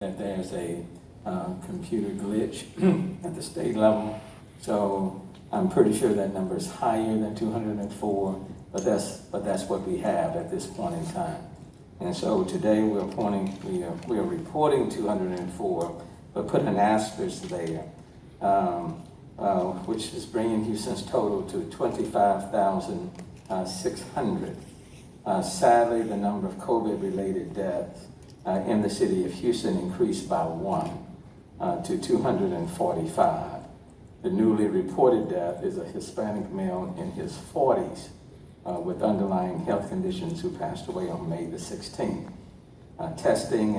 that there's a computer glitch at the state level. So I'm pretty sure that number is higher than 204, but that's what we have at this point in time. And so today we are reporting 204, but put an asterisk there, which is bringing Houston's total to 25,600. Sadly, the number of COVID-related deaths in the city of Houston increased by 1 to 245. The newly reported death is a Hispanic male in his 40s with underlying health conditions who passed away on May the 16th. Testing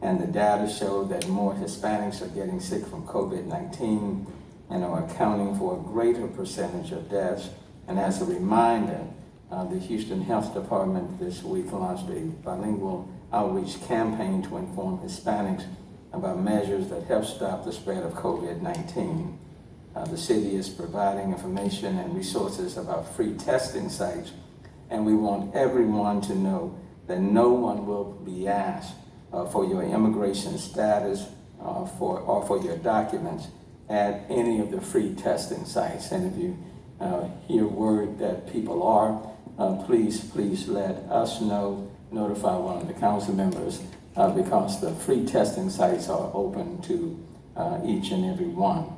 and the data show that more Hispanics are getting sick from COVID-19 and are accounting for a greater percentage of deaths. And as a reminder, the Houston Health Department this week launched a bilingual outreach campaign to inform Hispanics about measures that help stop the spread of COVID-19. The city is providing information and resources about free testing sites, and we want everyone to know that no one will be asked for your immigration status or for your documents at any of the free testing sites. And if you hear word that people are, please let us know, notify one of the council members, because the free testing sites are open to each and every one.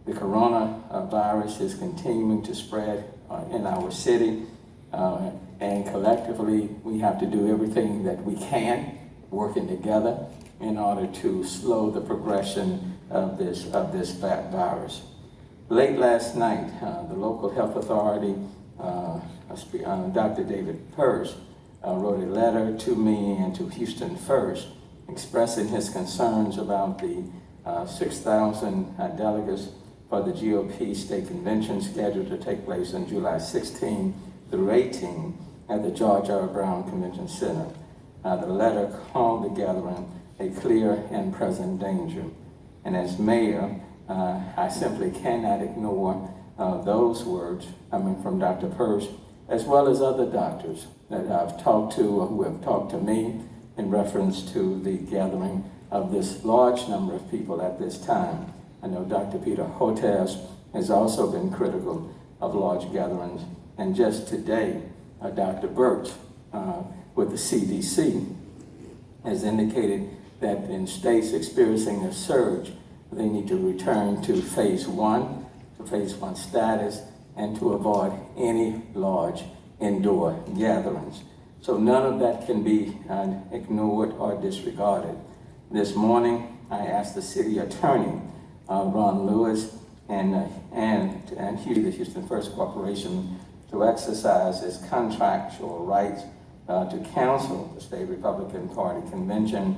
The coronavirus is continuing to spread in our city, and collectively we have to do everything that we can, working together in order to slow the progression of this virus. Late last night, the local health authority, Dr. David Pearce, wrote a letter to me and to Houston First, expressing his concerns about the 6,000 delegates for the GOP state convention scheduled to take place on July 16 through 18 at the George R. Brown Convention Center. The letter called the gathering a clear and present danger. And as mayor, I simply cannot ignore those words coming from Dr. Pearce, as well as other doctors that I've talked to or who have talked to me in reference to the gathering of this large number of people at this time. I know Dr. Peter Hotez has also been critical of large gatherings. And just today, Dr. Birch with the CDC has indicated that in states experiencing a surge, they need to return to phase one status, and to avoid any large indoor gatherings. So none of that can be ignored or disregarded. This morning, I asked the city attorney, Ron Lewis, and the Houston First Corporation to exercise its contractual rights to cancel the state Republican Party convention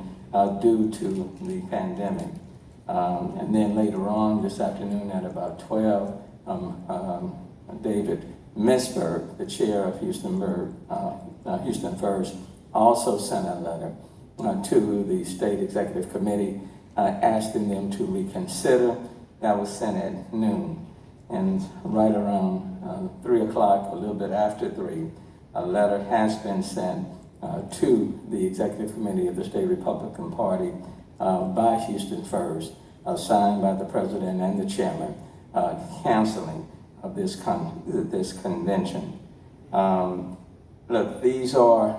due to the pandemic. And then later on this afternoon at about 12, David Misberg, the chair of Houston First, also sent a letter to the state executive committee asking them to reconsider. That was sent at noon. And right around 3 o'clock, a little bit after 3, a letter has been sent to the executive committee of the state Republican Party by Houston First, signed by the president and the chairman, canceling of this convention. Look, these are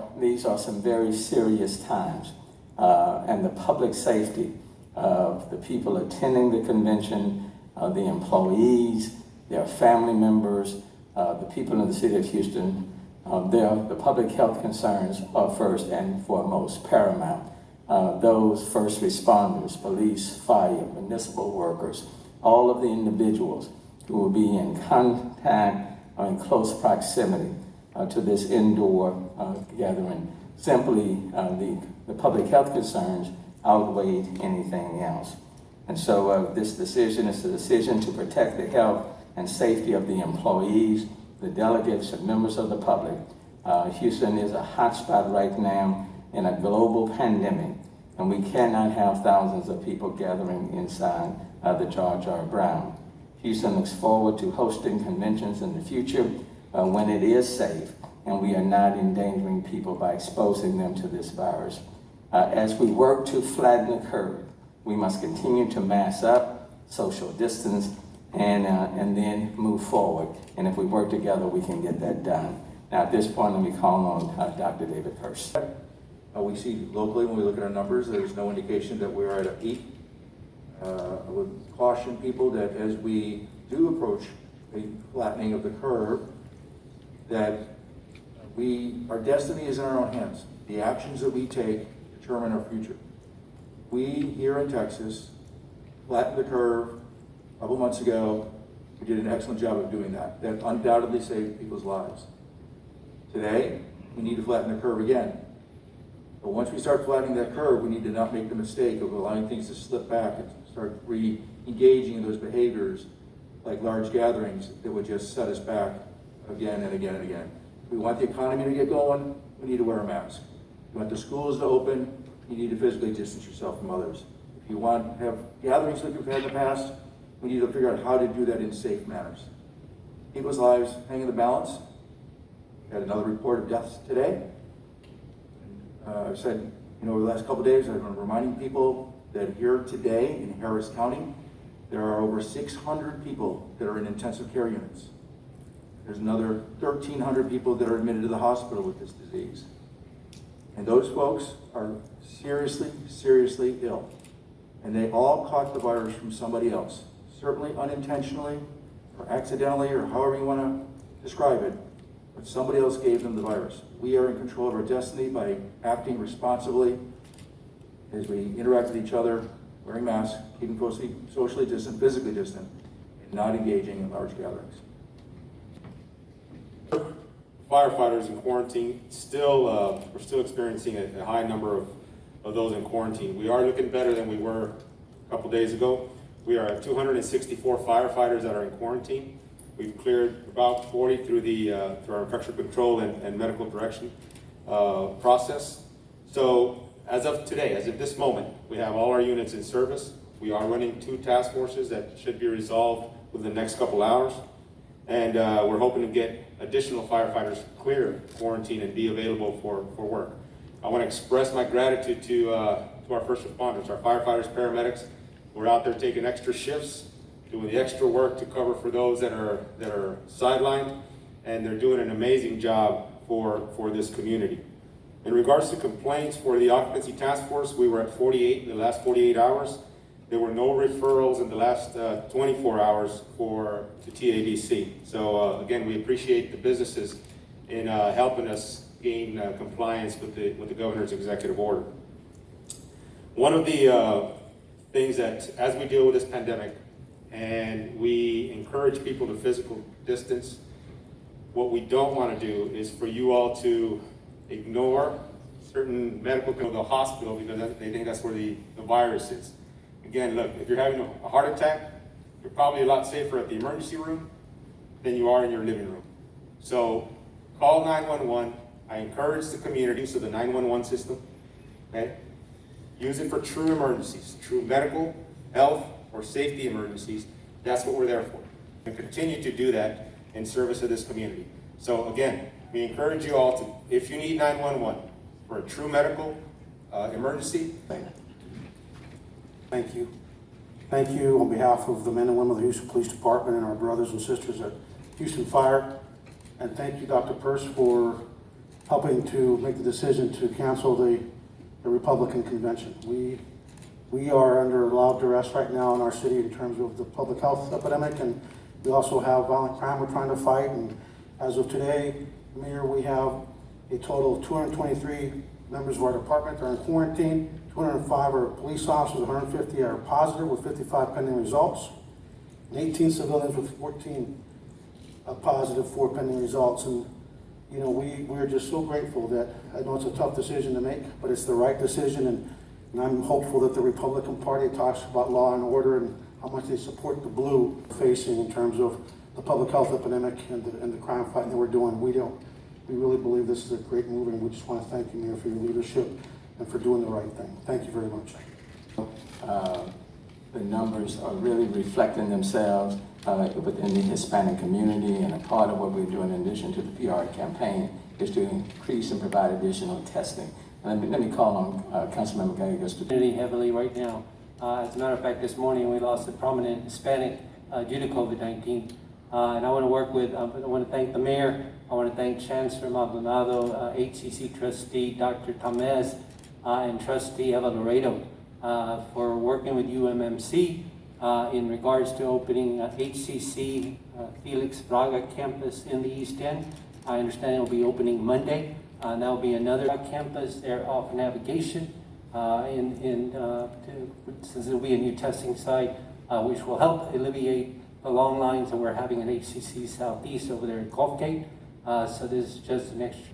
some very serious times, and the public safety of the people attending the convention, the employees, their family members, the people in the city of Houston, the public health concerns are first and foremost paramount. Those first responders, police, fire, municipal workers, all of the individuals who will be in contact or in close proximity to this indoor gathering. Simply, the public health concerns outweighed anything else. And so this decision is a decision to protect the health and safety of the employees, the delegates, and members of the public. Houston is a hotspot right now in a global pandemic, and we cannot have thousands of people gathering inside the George R. Brown. Houston looks forward to hosting conventions in the future when it is safe and we are not endangering people by exposing them to this virus. As we work to flatten the curve, we must continue to mask up, social distance, and then move forward. And if we work together, we can get that done. Now, at this point, let me call on Dr. David Hurst. We see locally, when we look at our numbers, there's no indication that we're at a peak. I would caution people that as we do approach a flattening of the curve, that our destiny is in our own hands. The actions that we take determine our future. We here in Texas flattened the curve a couple months ago. We did an excellent job of doing that. That undoubtedly saved people's lives. Today, we need to flatten the curve again. But once we start flattening that curve, we need to not make the mistake of allowing things to slip back and start re-engaging in those behaviors like large gatherings that would just set us back again and again and again. If we want the economy to get going, we need to wear a mask. If you want the schools to open, you need to physically distance yourself from others. If you want to have gatherings like we've had in the past, we need to figure out how to do that in safe manners. People's lives hang in the balance. We had another report of deaths today. I've said, over the last couple of days, I've been reminding people that here today in Harris County, there are over 600 people that are in intensive care units. There's another 1,300 people that are admitted to the hospital with this disease. And those folks are seriously, seriously ill. And they all caught the virus from somebody else. Certainly unintentionally, or accidentally, or however you want to describe it, but somebody else gave them the virus. We are in control of our destiny by acting responsibly as we interact with each other, wearing masks, keeping socially distant, physically distant, and not engaging in large gatherings. Firefighters in quarantine, we're still experiencing a high number of those in quarantine. We are looking better than we were a couple days ago. We are at 264 firefighters that are in quarantine. We've cleared about 40 through our infection control and medical direction process. So as of today, as of this moment, we have all our units in service. We are running 2 task forces that should be resolved within the next couple hours. And we're hoping to get additional firefighters clear quarantine and be available for work. I want to express my gratitude to our first responders, our firefighters, paramedics. We're out there taking extra shifts, doing the extra work to cover for those that are sidelined, and they're doing an amazing job for this community. In regards to complaints for the occupancy task force, we were at 48 in the last 48 hours. There were no referrals in the last 24 hours to TADC. So again, we appreciate the businesses in helping us gain compliance with the governor's executive order. One of the things that, as we deal with this pandemic and we encourage people to physical distance, what we don't want to do is for you all to ignore certain medical people to the hospital because they think that's where the virus is. Again, look, if you're having a heart attack, you're probably a lot safer at the emergency room than you are in your living room. So call 911. I encourage the community, so the 911 system, okay? Use it for true emergencies, true medical, health, or safety emergencies. That's what we're there for. And continue to do that in service of this community. So again, we encourage you all to, if you need 911 for a true medical emergency. Thank you. Thank you on behalf of the men and women of the Houston Police Department and our brothers and sisters at Houston Fire. And thank you, Dr. Peirce, for helping to make the decision to cancel the Republican convention. We are under a lot of duress right now in our city in terms of the public health epidemic, and we also have violent crime we're trying to fight. And as of today, Mayor, we have a total of 223 members of our department that are in quarantine. 205 are police officers, 150 are positive with 55 pending results, and 18 civilians with 14 positive, 4 pending results. And we're just so grateful that, I know it's a tough decision to make, but it's the right decision, and I'm hopeful that the Republican Party talks about law and order and how much they support the blue facing in terms of the public health epidemic and the crime fighting that we're doing. We really believe this is a great move, and we just want to thank you, Mayor, for your leadership and for doing the right thing. Thank you very much. The numbers are really reflecting themselves within the Hispanic community, and a part of what we're doing in addition to the PR campaign is to increase and provide additional testing. Let me call on Councilmember Gallegos to. Community heavily right now. As a matter of fact, this morning we lost a prominent Hispanic due to COVID-19. And I want to work with, I want to thank the mayor, I want to thank Chancellor Maldonado, HCC trustee Dr. Tamez, and trustee Eva Laredo for working with UMMC in regards to opening HCC Felix Braga campus in the East End. I understand it will be opening Monday. And there will be another campus there off Navigation, since it will be a new testing site, which will help alleviate the long lines that we're having in HCC Southeast over there at Gulfgate. So this is just an extra.